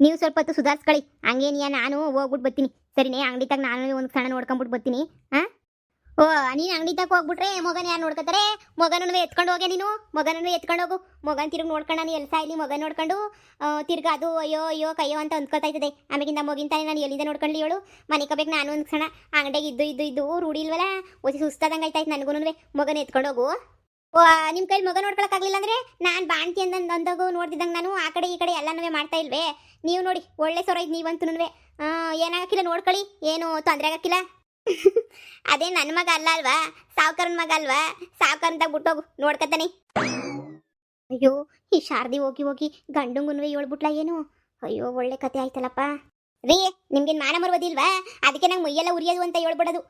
ನೀವು ಸ್ವಲ್ಪ ಹೊತ್ತು ಸುಧಾರಿಸ್ಕೊಳ್ಳಿ. ಹಂಗೇನಿಯ ನಾನು ಹೋಗ್ಬಿಟ್ಟು ಬರ್ತೀನಿ. ಸರಿನೇ, ಅಂಗಡಿ ತಗ ನಾನು ಒಂದು ಕ್ಷಣ ನೋಡ್ಕೊಂಬಿಟ್ಟು ಬರ್ತೀನಿ. ಹಾ, ಓ, ನೀನು ಅಂಗಡಿ ತಗ ಹೋಗ್ಬಿಟ್ರೆ ಮಗನ ಯಾರು ನೋಡ್ಕೊತಾರೆ? ಮಗನೂ ಎತ್ಕೊಂಡು ಹೋಗೆ ನೀನು. ಮಗನೂ ಎತ್ಕೊಂಡು ಹೋಗು. ಮಗನ ತಿರುಗಿ ನೋಡ್ಕೊಂಡು ನಾನು ಎಲ್ಸ ಇಲ್ಲಿ ಮಗನ ನೋಡ್ಕೊಂಡು ತಿರ್ಗಿ ಅದು ಅಯ್ಯೋ ಅಯ್ಯೋ ಕಯ್ಯೋ ಅಂತ ಅಂದ್ಕೊತಾ ಇರ್ತದೆ. ಆಮೇಲಿಂದ ಮಗಿನ ತಾನೆ ನಾನು ಎಲ್ಲಿಂದ ನೋಡ್ಕೊಳ್ಳಿ ಹೇಳು. ಮನೆ ಕಬೇಕು ನಾನು ಒಂದು ಕ್ಷಣ ಅಂಗಡಿಗೆ ಇದ್ದು ರೂಢಿ ಇಲ್ವಲ್ಲ, ಒಸಿ ಸುಸ್ತಾದಂಗೆ ಆಯ್ತಾಯ್ತು ನನಗೂ. ಮಗನ ಎತ್ಕೊಂಡು ಹೋಗು. ಓ, ನಿಮ್ಮ ಕೈಲಿ ಮಗ ನೋಡ್ಕೊಳಕ್ಕಾಗಲಿಲ್ಲ ಅಂದ್ರೆ ನಾನು ಬಾಣ್ತಿ ಅಂದಾಗ ನೋಡ್ತಿದ್ದಂಗೆ ನಾನು ಆ ಕಡೆ ಈ ಕಡೆ ಎಲ್ಲನೂ ಮಾಡ್ತಾ ಇಲ್ವೇ? ನೀವು ನೋಡಿ ಒಳ್ಳೆ ಸೊರ ಇದು ನೀವಂತೂ ಏನಾಗಕ್ಕಿಲ್ಲ, ನೋಡ್ಕೊಳ್ಳಿ, ಏನು ತೊಂದರೆ ಆಗಕ್ಕಿಲ್ಲ. ಅದೇ ನನ್ನ ಮಗ ಅಲ್ಲ ಅಲ್ವಾ, ಸಾವ್ಕಾರನ ಮಗ ಅಲ್ವಾ? ಸಾವ್ಕಾರಂತಾಗ ಬಿಟ್ಟೋಗು, ನೋಡ್ಕತಾನೆ. ಅಯ್ಯೋ, ಈ ಶಾರದಿ ಹೋಗಿ ಹೋಗಿ ಗಂಡಂಗುನ್ವೆ ಹೇಳ್ಬಿಟ್ಲ ಏನು? ಅಯ್ಯೋ, ಒಳ್ಳೆ ಕತೆ ಆಯ್ತಲ್ಲಪ್ಪ. ರೀ, ನಿಮ್ಗೇನು ಮಾನ ಮರುವುದಿಲ್ವಾ? ಅದಕ್ಕೆ ನಂಗೆ ಮೈಯೆಲ್ಲ ಉರಿಯೋದು ಅಂತ ಹೇಳ್ಬಿಡೋದು.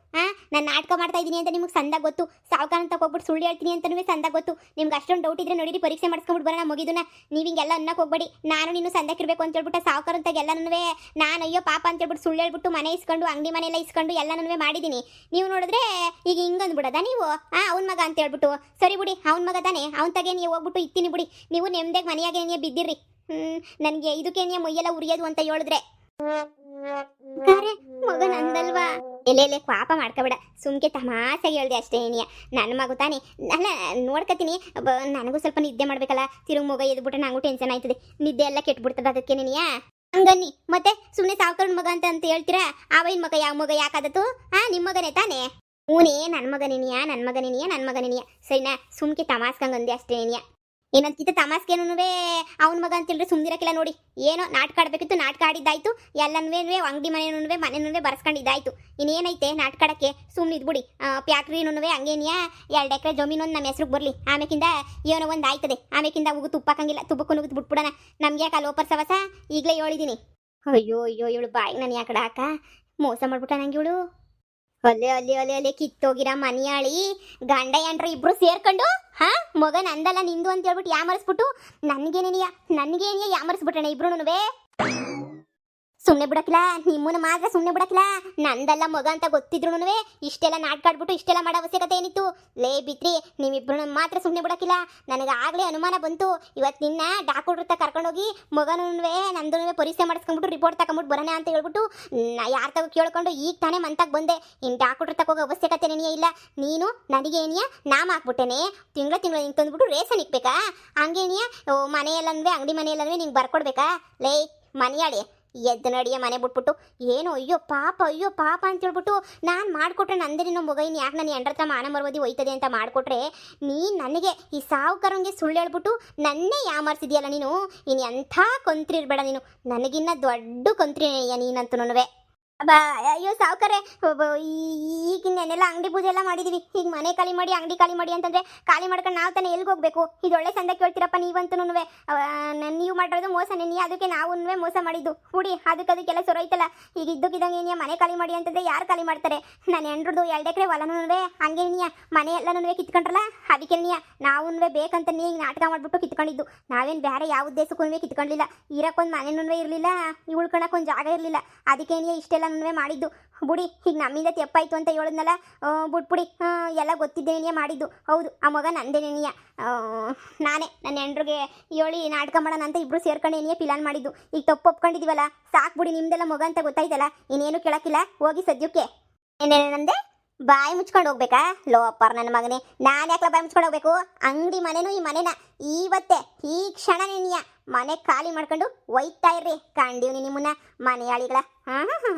ನಾನು ನಾಟಕ ಮಾಡ್ತಾ ಇದ್ದೀನಿ ಅಂತ ನಿಮ್ಗೆ ಸಂದಾಗ ಗೊತ್ತು. ಸಾವುಕಾರ ಅಂತ ಹೋಗ್ಬಿಟ್ಟು ಸುಳ್ಳು ಹೇಳ್ತೀನಿ ಅಂತನೂ ಸಂದಾಗ ಗೊತ್ತು. ನಿಮ್ಗೆ ಅಷ್ಟೊಂದು ಡೌಟ್ ಇದ್ರೆ ನೋಡಿರಿ, ಪರೀಕ್ಷೆ ಮಾಡಿಸ್ಕೊಂಡ್ಬಿಟ್ಟು ಬರೋಣ ಮುಗಿದನ್ನ. ನೀವು ಹಿಂಗೆಲ್ಲ ಅನ್ನಕ್ಕೆ ಹೋಗ್ಬೇಡಿ. ನಾನು ನೀನು ಸಂದಕ್ಕಿರ್ಬೇಕು ಅಂತ ಹೇಳ್ಬಿಟ್ಟು ಸಾವುಕಾರ ಅಂತ ಎಲ್ಲನೂ ನಾನು ಅಯ್ಯೋ ಪಾಪ ಅಂತ ಹೇಳ್ಬಿಟ್ಟು ಸುಳ್ಳು ಹೇಳ್ಬಿಟ್ಟು ಮನೆ ಇಸ್ಕೊಂಡು ಅಂಗಡಿ ಮನೆಯೆಲ್ಲ ಇಸ್ಕೊಂಡು ಎಲ್ಲನೂ ಮಾಡಿದ್ದೀನಿ. ನೀವು ನೋಡಿದ್ರೆ ಈಗ ಹಿಂಗಂದ್ಬಿಡೋದ ನೀವು? ಅವ್ನ ಮಗ ಅಂತ ಹೇಳ್ಬಿಟ್ಟು? ಸರಿ ಬಿಡಿ, ಅವ್ನ ಮಗ ತಾನೆ, ಅವ್ನ ತಗೆ ನೀವು ಹೋಗ್ಬಿಟ್ಟು ಇತ್ತೀನಿ ಬಿಡಿ. ನೀವು ನೆಮ್ಮದಿಯಾಗಿ ಮನೆಯಾಗೆ ಬಿದ್ದಿರ್ರಿ. ನನಗೆ ಇದಕ್ಕೇನೆ ಮೈಯೆಲ್ಲ ಉರಿಯೋದು ಅಂತ ಹೇಳಿದ್ರೆ ಮಗ ನಂದಲ್ವಾ? ಎಲ್ಲೆಲ್ಲೇ ಪಾಪ ಮಾಡ್ಕೋಬೇಡ, ಸುಮ್ಕೆ ತಮಾಸೆಗೆ ಹೇಳ್ದೆ ಅಷ್ಟೇ. ಏನಿಯ ನನ್ನ ಮಗು ತಾನೆ, ಅಲ್ಲ ನೋಡ್ಕತೀನಿ. ನನಗೂ ಸ್ವಲ್ಪ ನಿದ್ದೆ ಮಾಡ್ಬೇಕಲ್ಲ. ತಿರುಗಿ ಮಗ ಎದ್ಬಿಟ್ರೆ ನಂಗೂ ಟೆನ್ಷನ್ ಆಯ್ತದೆ, ನಿದ್ದೆ ಎಲ್ಲ ಕೆಟ್ಬಿಡ್ತದೆ. ಅದಕ್ಕೆ ನೀನಿಯ ಹಂಗನ್ನಿ ಮತ್ತೆ ಸುಮ್ಮನೆ ಸಾವುಕಾರನ ಮಗ ಅಂತ ಹೇಳ್ತೀರಾ? ಆವೈನ ಮಗ ಯಾವ ಮಗ ಯಾಕಾದತ್ತು? ನಿಮ್ಮ ಮಗನೇ ತಾನೆ? ಹೂನೇ, ನನ್ನ ಮಗನೇನಿಯ. ಸರಿನಾ, ಸುಮ್ಕೆ ತಮಾಸ್ಕಂಗಂದೆ ಅಷ್ಟೇ. ಏನಿಯ ಏನಂತಿದ್ದ ತಮಾಸ್ಕೇನು ಅವನ ಮಗ ಅಂತ ಹೇಳಿದ್ರೆ ಸುಮ್ಮನಿರಕ್ಕಿಲ್ಲ ನೋಡಿ. ಏನೋ ನಾಟಕ ಆಡಬೇಕಿತ್ತು, ನಾಟಕ ಆಡಿದ್ದಾಯ್ತು. ಎಲ್ಲನೂ ಅಂಗಡಿ ಮನೆನೂ ಬರ್ಸ್ಕೊಂಡಿದ್ದಾಯ್ತು. ಇನ್ನೇನೈತೆ ನಾಟಕ ಆಡಕ್ಕೆ? ಸುಮ್ಮನೆ ಇದ್ಬಿಡಿ. ಫ್ಯಾಕ್ಟ್ರಿನೂ ಹಂಗೇನಿಯ 2 ಎಕರೆ ಜಮೀನೊಂದು ನಮ್ಮ ಹೆಸ್ರಿಗೆ ಬರಲಿ. ಆಮೇಕಿಂದ ಏನೋ ಒಂದು ಆಯ್ತದೆ. ಆಮೇಕಿಂದ ಉಗು ತುಪ್ಪಕ್ಕಂಗಿಲ್ಲ, ತುಪ್ಪಕ್ಕೂ ಉಗಿದು ಬಿಟ್ಬಿಡೋಣ. ನಮ್ಗೆ ಯಾಕೆ ಅಲ್ಲಿ ಓಪರ್ ಸವಸ ಈಗಲೇ ಹೇಳಿದ್ದೀನಿ. ಅಯ್ಯೋ ಅಯ್ಯೋ, ಇವಳು ಬಾಯಿಗೆ ನಾನು ಯಾಕಡೆ ಹಾಕ ಮೋಸ ಮಾಡ್ಬಿಟ್ಟ ನಂಗೆ ಇವಳು. ಅಲ್ಲೇ ಕಿತ್ತೋಗಿರ ಮನಿಯಾಳಿ ಗಂಡ ಎಂಡ್ರು ಇಬ್ರು ಸೇರ್ಕೊಂಡು ಮಗ ನಂದಲ್ಲ ನಿಂದು ಅಂತ ಹೇಳ್ಬಿಟ್ಟು ಯಾಮರ್ಸ್ಬಿಟ್ಟು ನನಗೇನಿಯ ಯಾಮರ್ಸ್ಬಿಟ್ಟಣ ಇಬ್ರುನುವೆ. ಸುಮ್ಮನೆ ಬಿಡಕ್ಕಿಲ್ಲ, ನಿಮ್ಮನ್ನ ಮಾತ್ರ ಸುಮ್ಮನೆ ಬಿಡಕ್ಕಿಲ್ಲ. ನಂದಲ್ಲ ಮಗ ಅಂತ ಗೊತ್ತಿದ್ರು ಇಷ್ಟೆಲ್ಲ ನಾಟಕ ಆಡ್ಬಿಟ್ಟು ಇಷ್ಟೆಲ್ಲ ಮಾಡೋ ಅವಶ್ಯಕತೆ ಏನಿತ್ತು? ಲೇ ಬಿತ್ರಿ, ನೀವಿಬ್ರು ಮಾತ್ರ ಸುಮ್ಮನೆ ಬಿಡಕ್ಕಿಲ್ಲ. ನನಗೆ ಆಗಲೇ ಅನುಮಾನ ಬಂತು. ಇವತ್ತು ನಿನ್ನ ಡಾಕ್ಟರ್ ಹತ್ರ ಕರ್ಕೊಂಡೋಗಿ ಮಗನೂ ನಂದು ಪರೀಕ್ಷೆ ಮಾಡಿಸ್ಕೊಂಡ್ಬಿಟ್ಟು ರಿಪೋರ್ಟ್ ತಗೊಂಬಿಟ್ಟು ಬರೋಣ ಅಂತ ಹೇಳ್ಬಿಟ್ಟು ಯಾರ ತಗೋ ಕೇಳ್ಕೊಂಡು ಈಗ ತಾನೇ ಮಂತಾಗ ಬಂದೆ. ಇನ್ನು ಡಾಕ್ಟರ್ ತಗೋಗೋ ಅವಶ್ಯಕತೆ ಏನಿಯ ಇಲ್ಲ. ನೀನು ನನಗೆ ಏನಿಯ ನಾಮ ಹಾಕ್ಬಿಟ್ಟೇನೆ. ತಿಂಗಳ ಹಿಂಗೆ ತಂದ್ಬಿಟ್ಟು ರೇಷನ್ ಇಕ್ಬೇಕಾ? ಹಂಗೇನಿಯ ಮನೆಯಲ್ಲನ್ವೇ ಅಂಗಡಿ ಮನೆಯಲ್ಲನ್ವೇ ನಿಂಗೆ ಬರ್ಕೊಡ್ಬೇಕಾ? ಲೇ ಮನೆಯಾಳಿ, ಎದ್ದು ನಡಿಯ ಮನೆ ಬಿಟ್ಬಿಟ್ಟು ಏನೋ ಅಯ್ಯೋ ಪಾಪ ಅಂತ ಹೇಳ್ಬಿಟ್ಟು ನಾನು ಮಾಡಿಕೊಟ್ರೆ ನಂದೇನೋ ಮಗ ಇನ್ನು ಯಾಕೆ ನಾನು ಎಂಡ್ರ ಹತ್ರ ಮಾನ ಮರವದಿ ಹೋಯ್ತದೆ ಅಂತ ಮಾಡಿಕೊಟ್ರೆ ನೀನು ನನಗೆ ಈ ಸಾವುಕಾರಂಗೆ ಸುಳ್ಳು ಹೇಳ್ಬಿಟ್ಟು ನನ್ನೇ ಯಾಮಾರಿಸಿದ್ಯಲ್ಲ ನೀನು. ಇನ್ನು ಎಂಥ ಕೊಂತ್ರಿ ಇರಬೇಡ ನೀನು, ನನಗಿನ್ನ ದೊಡ್ಡ ಕೊಂತ್ರಿ ನೀನಂತೂ. ಅಯ್ಯೋ ಸಾವುಕಾರೆ, ಈಗಿನ್ನೆಲ್ಲ ಅಂಗಡಿ ಪೂಜೆ ಎಲ್ಲ ಮಾಡಿದೀವಿ. ಈಗ ಮನೆ ಖಾಲಿ ಮಾಡಿ ಅಂಗಡಿ ಖಾಲಿ ಮಾಡಿ ಅಂತಂದ್ರೆ ಖಾಲಿ ಮಾಡ್ಕೊಂಡು ನಾವು ತಾನೇ ಎಲ್ಲಿಗೆ ಹೋಗ್ಬೇಕು? ಇದೊಳ್ಳೆ ಸಂದ ಕೇಳ್ತೀರಪ್ಪ ನೀವಂತೂ. ನೀವು ಮಾಡಿರೋದು ಮೋಸನೇ, ಅದಕ್ಕೆ ನಾವು ಮೋಸ ಮಾಡಿದ್ದು ಹುಡಿ. ಅದಕ್ಕೆಲ್ಲ ಸೊರೈತಲ್ಲ. ಈಗ ಇದ್ದಕ್ಕಿದ್ದಂಗೆ ಏನಿಯ ಮನೆ ಖಾಲಿ ಮಾಡಿ ಅಂತಂದ್ರೆ ಯಾರು ಖಾಲಿ ಮಾಡ್ತಾರೆ? ನಾನು ಎಂಡ್ರದ್ದು 2 ಎಕರೆ ಹೊಲನೂ ಹಂಗೇನಿಯ ಮನೆ ಎಲ್ಲನೂ ಕಿತ್ಕೊಂಡ್ರಲ್ಲ. ಅದಕ್ಕೆ ನಾವು ಬೇಕಂತ ಈಗ ನಾಟಕ ಮಾಡ್ಬಿಟ್ಟು ಕಿತ್ಕೊಂಡಿದ್ದು. ನಾವೇನು ಬೇರೆ ಯಾವ ಉದ್ದೇಶಕ್ಕೂ ಕಿತ್ಕೊಳ್ಳಿಲ್ಲ. ಇರಕ್ಕೊಂದು ಮನೆನೂ ಇರಲಿಲ್ಲ, ಉಳ್ಕೊಳಕ್ಕೊಂದು ಜಾಗ ಇರಲಿಲ್ಲ. ಅದಕ್ಕೇನಿಯ ಇಷ್ಟೆಲ್ಲ ಮಾಡಿದ್ದು ಬುಡಿ. ಈಗ ನಮ್ಮಿಂದ ತೆಪ್ಪಾಯ್ತು ಅಂತ ಹೇಳಿದ್ನಲ್ಲ, ಬಿಟ್ಬಿಡಿ. ಎಲ್ಲ ಗೊತ್ತಿದ್ದೇನೆಯೇ ಮಾಡಿದ್ದು. ಹೌದು, ಆ ಮಗ ನಂದೇನೇನಿಯ. ನಾನೇ ನನ್ನ ಹೆಂಡ್ರಿಗೆ ಹೇಳಿ ನಾಟಕ ಮಾಡೋಣ ಅಂತ ಇಬ್ರು ಸೇರ್ಕೊಂಡೇನಿಯೇ ಪ್ಲಾನ್ ಮಾಡಿದ್ದು. ಈಗ ತಪ್ಪು ಒಪ್ಕೊಂಡಿದ್ದೀವಲ್ಲ, ಸಾಕ್ಬಿಡಿ. ನಿಮ್ದೆಲ್ಲ ಮಗ ಅಂತ ಗೊತ್ತಾಯ್ತಲ್ಲ, ಇನ್ನೇನು ಕೇಳಕ್ಕಿಲ್ಲ. ಹೋಗಿ ಸದ್ಯಕ್ಕೆ. ಏನೇನಂದೆ? ಬಾಯಿ ಮುಚ್ಕೊಂಡು ಹೋಗ್ಬೇಕಾ? ಲೋ ಅಪ್ಪಾರ ನನ್ನ ಮಗನೇ, ನಾನು ಯಾಕಲ ಬಾಯಿ ಮುಚ್ಕೊಂಡು ಹೋಗ್ಬೇಕು? ಅಂಗಡಿ ಮನೆನೂ ಈ ಮನೆನ ಇವತ್ತೇ ಈ ಕ್ಷಣ ನೀನಿಯ ಮನೆ ಖಾಲಿ ಮಾಡ್ಕೊಂಡು ಒಯ್ತಾ ಇರ್ರಿ. ಕಂಡೀವ್ನಿ ನಿಮ್ಮನ್ನ ಮನೆಯಾಳಿಗಳ.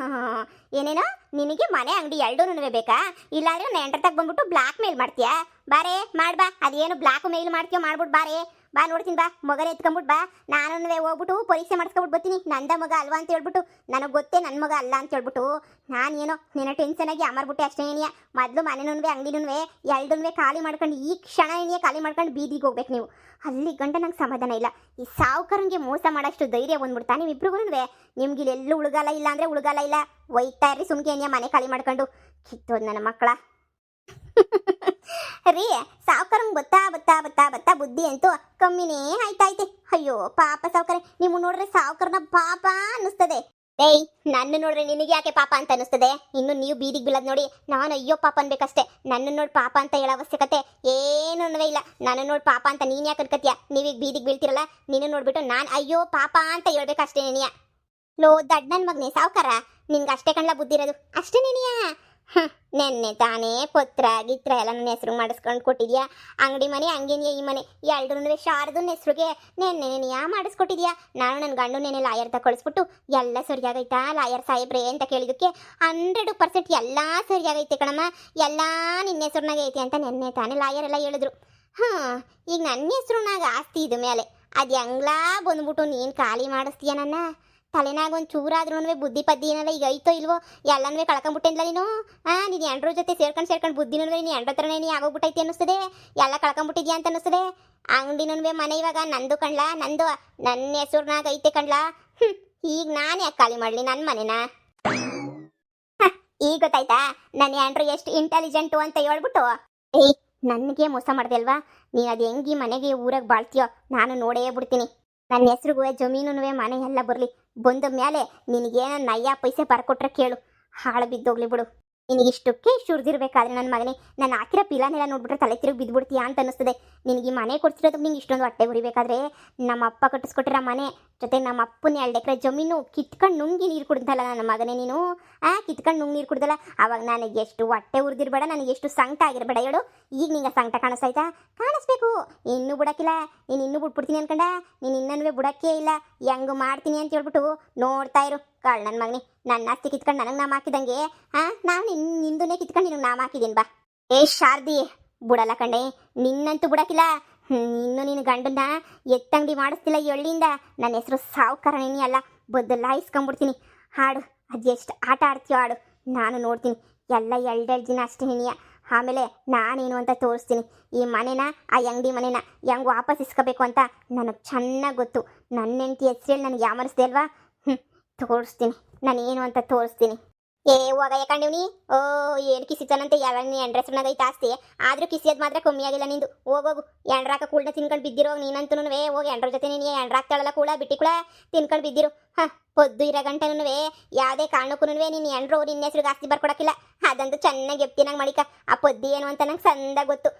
ಏನೇನೋ ನಿನಗೆ ಮನೆ ಅಂಗಡಿ 2 ಬೇಕಾ? ಇಲ್ಲಾಂದ್ರೆ ನೆಂಟ್ರತಾಗ ಬಂದ್ಬಿಟ್ಟು ಬ್ಲಾಕ್ ಮೇಲ್ ಮಾಡ್ತೀಯಾ? ಬಾರೇ ಮಾಡ್ಬಾ. ಅದೇನು ಬ್ಲಾಕ್ ಮೇಲ್ ಮಾಡ್ತೀಯೋ ಮಾಡ್ಬಿಟ್ಟು ಬಾರೇ. ಬಾ ನೋಡ್ತೀನಿ, ಬಾ ಮಗನ ಎತ್ಕೊಂಬಿಟ್ಟು ಬಾ. ನಾನು ಹೋಗ್ಬಿಟ್ಟು ಪರೀಕ್ಷೆ ಮಾಡಿಸ್ಕೊಂಬಿಟ್ಟು ಬರ್ತೀನಿ. ನಂದ ಮಗ ಅಲ್ವಾ ಅಂತ ಹೇಳ್ಬಿಟ್ಟು. ನನಗೆ ಗೊತ್ತೇ ನನ್ನ ಮಗ ಅಲ್ಲ ಅಂತ ಹೇಳ್ಬಿಟ್ಟು. ನಾನೇನೋ ನಿನ್ನ ಟೆನ್ಷನಾಗಿ ಅಮರ್ಬಿಟ್ಟೆ ಅಷ್ಟೇ. ಏನಿಯ ಮೊದಲು ಮನೆನೂ ಅಂಗಡಿನೂ 2 ಖಾಲಿ ಮಾಡ್ಕೊಂಡು ಈ ಕ್ಷಣ ಏನಿಯ ಖಾಲಿ ಮಾಡ್ಕೊಂಡು ಬೀದಿಗೆ ಹೋಗ್ಬೇಕು ನೀವು. ಅಲ್ಲಿ ಗಂಟ ನಂಗೆ ಸಮಾಧಾನ ಇಲ್ಲ. ಈ ಸಾವುಕಾರಂಗೆ ಮೋಸ ಮಾಡೋಷ್ಟು ಧೈರ್ಯ ಬಂದ್ಬಿಡ್ತಾ ನಿಮ್ಮಿಬ್ರಿಗೂ. ನಿಮ್ಗೆ ಇಲ್ಲೆಲ್ಲೂ ಉಳ್ಗಾಲ ಇಲ್ಲ ಅಂದರೆ ಉಳ್ಗಾಲ ಇಲ್ಲ. ಒಯ್ತಾ ಇರ್ರಿ ಸುಮ್ಕೆ ಏನಿಯ ಮನೆ ಖಾಲಿ ಮಾಡ್ಕೊಂಡು. ಕಿತ್ತೋದು ನನ್ನ ಮಕ್ಕಳ. ರೀ, ಸಾವುಕಾರಂಗೆ ಬತ್ತಾ ಬುದ್ಧಿ ಅಂತೂ ಕಮ್ಮಿನೇ ಆಯ್ತಾಯ್ತೆ. ಅಯ್ಯೋ ಪಾಪ ಸಾವುಕಾರ, ನೀವು ನೋಡ್ರೆ ಸಾವುಕಾರನ ಪಾಪ ಅನ್ನಿಸ್ತದೆ. ಏಯ್, ನನ್ನ ನೋಡ್ರೆ ನಿನಗೆ ಯಾಕೆ ಪಾಪ ಅಂತ ಅನ್ನಿಸ್ತದೆ? ಇನ್ನು ನೀವು ಬೀದಿಗೆ ಬೀಳೋದು ನೋಡಿ ನಾನು ಅಯ್ಯೋ ಪಾಪ ಅನ್ಬೇಕಷ್ಟೇ. ನನ್ನ ನೋಡಿ ಪಾಪ ಅಂತ ಹೇಳೋ ಅವಶ್ಯಕತೆ ಏನೂ ಇಲ್ಲ. ನನ್ನ ನೋಡಿ ಪಾಪ ಅಂತ ನೀನು ಯಾಕೆ ಅನ್ಕತ್ತೀಯ? ನೀವೀಗ ಬೀದಿಗೆ ಬೀಳ್ತಿರಲ್ಲ, ನೀನು ನೋಡ್ಬಿಟ್ಟು ನಾನು ಅಯ್ಯೋ ಪಾಪ ಅಂತ ಹೇಳ್ಬೇಕಷ್ಟೇ. ನೀನಿಯ ಲೋ ದಡ್ ನನ್ ಮಗನೇ ಸಾವ್ಕಾರ, ನಿನ್ಗೆ ಅಷ್ಟೇ ಕಣ್ಲ ಬುದ್ಧಿ ಇರೋದು ಅಷ್ಟೇ ನೀನಿಯಾ? ನೆನ್ನೆ ತಾನೇ ಪತ್ರ ಗಿತ್ರ ಎಲ್ಲ ನನ್ನ ಹೆಸ್ರು ಮಾಡಿಸ್ಕೊಂಡು ಕೊಟ್ಟಿದ್ಯಾ. ಅಂಗಡಿ ಮನೆ ಹಂಗೇನಿಯ ಈ ಮನೆ ಎರಡೂ ಶಾರದನ್ನ ಹೆಸ್ರಿಗೆ ನೆನ್ನೆನೆಯಾ ಮಾಡಿಸ್ಕೊಟ್ಟಿದ್ಯಾ. ನಾನು ನನ್ನ ಗಂಡು ನೆನೆ ಲಾಯರ್ ಕಳಿಸ್ಬಿಟ್ಟು ಎಲ್ಲ ಸರಿಯಾಗೈತಾ ಲಾಯರ್ ಸಾಹೇಬ್ರೆ ಅಂತ ಕೇಳಿದಕ್ಕೆ 100% ಎಲ್ಲ ಸರಿಯಾಗೈತೆ ಕಣಮ್ಮ, ಎಲ್ಲ ನಿನ್ನ ಹೆಸ್ರುನಾಗೆ ಐತೆ ಅಂತ ನೆನ್ನೆ ತಾನೇ ಲಾಯರ್ ಎಲ್ಲ ಹೇಳಿದ್ರು. ಈಗ ನನ್ನ ಹೆಸ್ರುನಾಗ ಆಸ್ತಿ ಇದ ಮೇಲೆ ಅದು ಹೆಂಗ್ಲಾ ಬಂದ್ಬಿಟ್ಟು ನೀನು ಖಾಲಿ ಮಾಡಿಸ್ತೀಯ ನನ್ನ ತಲೆನಾಗ ಒಂದು ಚೂರಾದ್ರೂ ಬುದ್ಧಿ ಪದ್ದಿ ಏನಾರ ಈಗ ಐತೋ ಇಲ್ವೋ ಎಲ್ಲನೂ ಕಳ್ಕೊಂಬಿಟ್ಟೆನ್ಲ ನೀನು. ನೀನು ಎಂಡ್ರ ಜೊತೆ ಸೇರ್ಕೊಂಡು ಬುದ್ಧಿನೂ ನೀನು ಎಂಡ್ರ ಥರನೇ ನೀ ಆಗೋಗ್ಬಿಟ್ಟೈತಿ ಅನ್ನಿಸ್ತದೆ, ಎಲ್ಲ ಕಳ್ಕೊಂಬಿಟ್ಟಿದ್ಯಾ ಅಂತ ಅನ್ನಿಸ್ತದೆ. ಅಂಗಡಿನೂ ಮನೆ ಇವಾಗ ನಂದು ಕಣ್ಲಾ, ನಂದು ನನ್ನ ಹೆಸರ್ನಾಗ ಐತೆ ಕಣ್ಲಾ. ಈಗ ನಾನು ಯಾಕೆ ಖಾಲಿ ಮಾಡಲಿ ನನ್ನ ಮನೆನ? ಈಗ ಗೊತ್ತಾಯ್ತಾ ನನ್ನ ಎಂಡ್ರು ಎಷ್ಟು ಇಂಟೆಲಿಜೆಂಟು ಅಂತ ಹೇಳ್ಬಿಟ್ಟು. ಏಯ್ ನನಗೆ ಮೋಸ ಮಾಡ್ದೆ ಅಲ್ವಾ ನೀನು? ಅದು ಹೆಂಗೆ ಮನೆಗೆ ಊರಾಗ ಬಾಳ್ತೀಯೋ ನಾನು ನೋಡೇ ಬಿಡ್ತೀನಿ. ನನ್ನ ಹೆಸ್ರಿಗೂ ಜಮೀನು ಮನೆ ಎಲ್ಲ ಬರಲಿ, ಬಂದ ಮೇಲೆ ನಿನಗೇನ ನಯ್ಯ ಪೈಸೆ ಬರ್ಕೊಟ್ರೆ ಕೇಳು, ಹಾಳು ಬಿದ್ದೋಗ್ಲಿ ಬಿಡು. ನಿನಗಿಷ್ಟಕ್ಕೆ ಶುರ್ದಿರ್ಬೇಕಾದ್ರೆ ನನ್ನ ಮಗನೇ ನಾನು ಹಾಕಿರೋ ಪಿಲಾನೆಲ್ಲ ನೋಡ್ಬಿಟ್ರೆ ತಲೆ ತಿರುಗಿ ಬಿದ್ದುಬಿಡ್ತೀಯಾ ಅಂತ ಅನ್ನಿಸ್ತದೆ. ನಿನಗೆ ಈ ಮನೆ ಕೊಡ್ತಿರೋದು ನಿಂಗೆ ಇಷ್ಟೊಂದು ಹೊಟ್ಟೆ ಉರಿಬೇಕಾದ್ರೆ ನಮ್ಮ ಅಪ್ಪ ಕಟ್ಟಿಸ್ಕೊಟ್ಟಿರೋ ಮನೆ ಜೊತೆ ನಮ್ಮ ಅಪ್ಪನ 2 ಎಕರೆ ಜಮೀನು ಕಿತ್ಕೊಂಡು ನುಂಗಿ ನೀರು ಕುಡ್ದಲ್ಲ ನನ್ನ ಮಗನೇ ನೀನು. ಕಿತ್ಕೊಂಡು ನುಂಗಿ ನೀರು ಕುಡ್ದಲ್ಲ, ಅವಾಗ ನನಗೆ ಎಷ್ಟು ಹೊಟ್ಟೆ ಉರಿದಿರ್ಬೇಡ, ನನಗೆ ಎಷ್ಟು ಸಂಕಟ ಆಗಿರಬೇಡ ಹೇಳು. ಈಗ ನಿಂಗೆ ಸಂಕಟ ಕಾಣಿಸ್ತಾಯ್ತಾ? ಕಾಣಿಸ್ಬೇಕು. ಇನ್ನೂ ಬಿಡೋಕ್ಕಿಲ್ಲ, ನೀನು ಇನ್ನೂ ಬಿಟ್ಬಿಡ್ತೀನಿ ಅನ್ಕೊಂಡ, ನೀನು ಇನ್ನೂ ಬಿಡೋಕ್ಕೇ ಇಲ್ಲ. ಹೆಂಗೆ ಮಾಡ್ತೀನಿ ಅಂತ ಹೇಳ್ಬಿಟ್ಟು ನೋಡ್ತಾ ಇರು. ಕಾಳು ನನ್ನ ಮಗನೇ ನನ್ನ ಆಸ್ತಿ ಕಿತ್ಕೊಂಡು ನನಗೆ ನಾಮ ಹಾಕಿದಂಗೆ ನಾನು ನಿಂದನೇ ಕಿತ್ಕೊಂಡು ನಿನಗೆ ನಾಮ ಹಾಕಿದ್ದೀನಿ ಬಾ. ಶಾರದಿ ಬಿಡಲ್ಲ ಕಂಡೆ, ನಿನ್ನಂತೂ ಬಿಡೋಕ್ಕಿಲ್ಲ. ಇನ್ನು ನಿನ್ನ ಗಂಡನ್ನ ಎತ್ತಂಗಡಿ ಮಾಡಿಸ್ತಿಲ್ಲ ಎಳ್ಳಿಂದ. ನನ್ನ ಹೆಸರು ಸಾವುಕಾರನೇನಿ ಅಲ್ಲ, ಬದಲಾಯಿಸ್ಕೊಂಬಿಡ್ತೀನಿ. ಹಾಡು ಅದೆಷ್ಟು ಆಟ ಆಡ್ತೀಯೋ ಆಡು, ನಾನು ನೋಡ್ತೀನಿ. ಎಲ್ಲ 2 ದಿನ ಅಷ್ಟೇ ನೀನಿಯ, ಆಮೇಲೆ ನಾನೇನು ಅಂತ ತೋರಿಸ್ತೀನಿ. ಈ ಮನೆನ ಆ ಅಂಗಡಿ ಮನೆನ ಹೆಂಗೆ ವಾಪಸ್ ಇಸ್ಕೋಬೇಕು ಅಂತ ನನಗೆ ಚೆನ್ನಾಗಿ ಗೊತ್ತು. ನನ್ನ ಹೆಂಡತಿ ಹೆಸ್ರೇಳಿ ನನಗೆ ಯಾಮರಿಸ್ದೆ ಅಲ್ವಾ? ತೋರಿಸ್ತೀನಿ ನಾನೇನು ಅಂತ ತೋರಿಸ್ತೀನಿ. ಹೋಗ ಯಾಕಂಡಿವ್ನಿ? ಏನು ಕಿಸಿತಾನಂತೆ ಎಲ್ಲ ನೀ ಎಂಡ್ರೆಸ್ನಾಗ ಐತೆ ಆಸ್ತಿ, ಆದರೂ ಕಿಸಿಯೋದು ಮಾತ್ರ ಕಮ್ಮಿ ಆಗಿಲ್ಲ ನಿಂದು. ಹೋಗೋಗು ಎಂಡ್ರಾಕ ಕೂಳ ತಿನ್ಕೊಂಡು ಬಿದ್ದಿರೋ ನೀನಂತೂ ಹೋಗಿ ಎಂಡ್ರ ಜೊತೆ ನೀನು ಎಂಡ್ರಾಕ್ತಾಳಲ್ಲ ಕೂಡ ಬಿಟ್ಟಿ ಕೂಡ ತಿನ್ಕೊಂಡು ಬಿದ್ದಿರು. ಪೊದ್ದು ಇರೋ ಗಂಟನೂ ಯಾವುದೇ ಕಾರಣಕ್ಕೂ ನೀನು ಎಂಡ್ರು ನಿನ್ನ ಹೆಸ್ರಿಗೆ ಆಸ್ತಿ ಬರ್ಕೊಡಕ್ಕಿಲ್ಲ. ಅದಂತೂ ಚೆನ್ನಾಗಿ ಎಪ್ತಿನಾಗ ಮಾಡಿಕ. ಆ ಪೊದ್ದಿ ಏನು ಅಂತ ನಂಗೆ ಸಂದ ಗೊತ್ತು.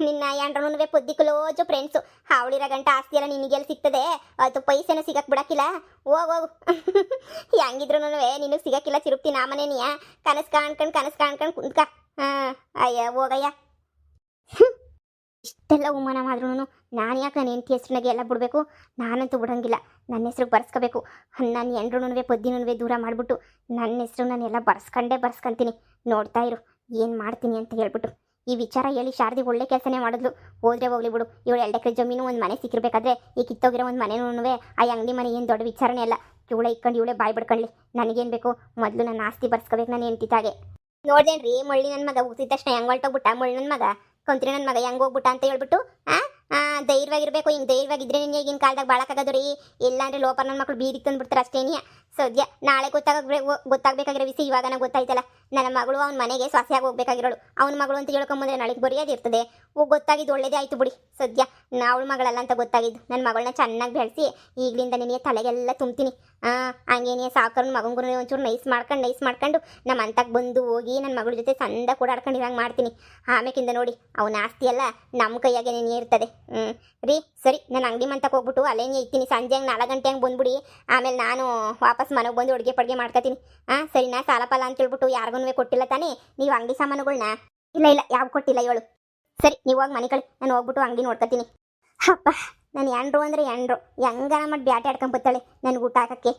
ನಿನ್ನ ಎಂಡ್ರನೂ ಪೊದ್ದಿ ಕ್ಲೋಜು ಫ್ರೆಂಡ್ಸು. ಅವಳಿರೋ ಗಂಟ ಆಸ್ತಿ ಎಲ್ಲ ನಿನಗೆಲ್ಲಿ ಸಿಗ್ತದೆ? ಅದು ಪೈಸೆನೂ ಸಿಗಕ್ಕೆ ಬಿಡಕ್ಕಿಲ್ಲ. ಹೋಗು ಹೆಂಗಿದ್ರು ನಿನಗೆ ಸಿಗಕ್ಕಿಲ್ಲ. ತಿರುಪ್ತಿ ನಾಮನೇ ನೀಯ ಕನಸು ಕಾಣ್ಕೊಂಡು ಕುಂತ್ಕ. ಅಯ್ಯ ಹೋಗಯ್ಯ. ಇಷ್ಟೆಲ್ಲ ಅವಮಾನ ಮಾಡಿದ್ರು ನಾನು ಯಾಕೆ ನನ್ನ ಹೆಂಡತಿ ಹೆಸ್ರಿನಾಗೆ ಎಲ್ಲ ಬಿಡಬೇಕು? ನಾನಂತೂ ಬಿಡೋಂಗಿಲ್ಲ. ನನ್ನ ಹೆಸ್ರಿಗೆ ಬರ್ಸ್ಕೋಬೇಕು. ನನ್ನ ಎಂಡ್ರೂ ಪೊದ್ದಿನೂ ದೂರ ಮಾಡಿಬಿಟ್ಟು ನನ್ನ ಹೆಸ್ರು ನಾನೆಲ್ಲ ಬರ್ಸ್ಕೊಂತೀನಿ. ನೋಡ್ತಾ ಇರು ಏನು ಮಾಡ್ತೀನಿ ಅಂತ ಹೇಳ್ಬಿಟ್ಟು. ಈ ವಿಚಾರ ಹೇಳಿ ಶಾರದಿ ಒಳ್ಳೆ ಕೆಲಸನೇ ಮಾಡಿದ್ಲು. ಹೋದ್ರೆ ಹೋಗ್ಲಿ ಬಿಡು, ಇವಳು 2 ಎಕರೆ ಜಮೀನು ಒಂದು ಮನೆ ಸಿಕ್ಕಿರ್ಬೇಕಾದ್ರೆ ಈ ಕಿತ್ತೋಗಿರೋ ಒಂದು ಮನೆನೂ ಆ ಅಂಗಡಿ ಮನೆ ಏನು ದೊಡ್ಡ ವಿಚಾರನೇ ಅಲ್ಲ. ಇವಳೆ ಇಟ್ಕೊಂಡು ಇವಳೆ ಬಾಯ್ ಬಿಡ್ಕೊಳ್ಳಿ. ನನಗೇನು ಬೇಕು ಮೊದಲು ನನ್ನ ಆಸ್ತಿ ಬರ್ಸ್ಕೋಬೇಕು ನಾನು ಹೆಂಡ್ತಿತಾಗೆ. ನೋಡ್ದೇನ್ರಿ ಮಳ್ಳಿ ನನ್ನ ಮಗ ಹೋಗ್ತಿದ್ದ ತಕ್ಷಣ ಹೆಂಗೆ ಹೊಲ್ಟೋಗ್ಬಿಟ್ಟ ಮಳ್ಳಿ ನನ್ನ ಮಗ, ಕೊಂತ್ರಿ ನನ್ನ ಮಗ ಹೆಂಗೆ ಹೋಗ್ಬಿಟ್ಟ ಅಂತ ಹೇಳ್ಬಿಟ್ಟು ಧೈರ್ಯವಾಗಿರ್ಬೇಕು. ಹಿಂಗೆ ಧೈರ್ಯವಾಗಿದ್ರೆ ನಿನ್ನ ಈಗಿನ ಕಾಲದಾಗ ಬಾಳಕ್ಕಾಗೋದು ರೀ. ಇಲ್ಲಾಂದ್ರೆ ಲೋಪರ್ ನನ್ನ ಮಕ್ಕಳು ಬೀದಿಗೆ ತಂದುಬಿಡ್ತಾರೆ ಅಷ್ಟೇನಿಯ. ಸದ್ಯ ನಾಳೆ ಗೊತ್ತಾಗಬೇಕಾಗಿರೋ ವಿಷಯ ಇವಾಗ ನನಗೆ ಗೊತ್ತಾಯ್ತಲ್ಲ. ನನ್ನ ಮಗಳು ಅವ್ನ ಮನೆಗೆ ಸ್ವಾಸಿಯಾಗಿ ಹೋಗ್ಬೇಕಾಗಿರೋಳು. ಅವ್ನ ಮಗಳು ಅಂತ ಹೇಳ್ಕೊಂಬಂದ್ರೆ ನಾಳೆಗೆ ಬರೆಯೋದಿರ್ತದೆ. ಗೊತ್ತಾಗಿದ್ದು ಒಳ್ಳೇದೇ ಆಯಿತು ಬಿಡಿ. ಸದ್ಯ ಅವಳ ಮಗಳಲ್ಲ ಅಂತ ಗೊತ್ತಾಗಿದ್ದು. ನನ್ನ ಮಗಳನ್ನ ಚೆನ್ನಾಗಿ ಬೆಳೆಸಿ ಈಗಲಿಂದ ನಿನಗೆ ತಲೆಗೆಲ್ಲ ತುಂಬ್ತೀನಿ. ಹಂಗೇನೇ ಸಾಕರ್ನ ಮಗಂಗೂ ಒಂಚೂರು ನೈಸ್ ಮಾಡ್ಕೊಂಡು ನಮ್ಮ ಅಂತಕ್ಕೆ ಬಂದು ಹೋಗಿ ನನ್ನ ಮಗಳ ಜೊತೆ ಚಂದ ಕೂಡಾಡ್ಕೊಂಡಿರಂಗೆ ಮಾಡ್ತೀನಿ. ಆಮೇಕಿಂದ ನೋಡಿ ಅವನ ಆಸ್ತಿ ಎಲ್ಲ ನಮ್ಮ ಕೈಯಾಗೆ ನೆನೆ ಇರ್ತದೆ. ರೀ ಸರಿ, ನಾನು ಅಂಗಡಿ ಮಂತಕ್ಕೆ ಹೋಗ್ಬಿಟ್ಟು ಅಲ್ಲೇನೇ ಇರ್ತೀನಿ. ಸಂಜೆ 4 ಗಂಟೆ ಹಂಗೆ ಬಂದ್ಬಿಡಿ. ಆಮೇಲೆ ನಾನು ವಾಪಸ್ ಮನೆಗೆ ಬಂದು ಅಡುಗೆ ಪಡ್ಗೆ ಮಾಡ್ಕೊತೀನಿ. ಸರಿನಾ? ಸಾಲ ಪಾಲ ಅಂತ ಹೇಳ್ಬಿಟ್ಟು ಯಾರಿಗೂ ಕೊಟ್ಟಿಲ್ಲ ತಾನೇ ನೀವು ಅಂಗಡಿ ಸಾಮಾನುಗಳನ್ನ? ಇಲ್ಲ ಯಾವ ಕೊಟ್ಟಿಲ್ಲ ಇವಳು. ಸರಿ ನೀವು ಹೋಗಿ ಮನೆ ಕಳಿ, ನಾನು ಹೋಗ್ಬಿಟ್ಟು ಅಂಗಡಿ ನೋಡ್ಕೊತೀನಿ. ಅಪ್ಪ ನಾನು ಎಂಡ್ರು ಅಂದರೆ ಎಂಡ್ರು ಹೆಂಗಾರ ಮಾಡಿ ಬ್ಯಾಟೆ ಆಡ್ಕೊಂಬತ್ತಾಳೆ ನನಗೆ ಊಟ ಹಾಕಕ್ಕೆ.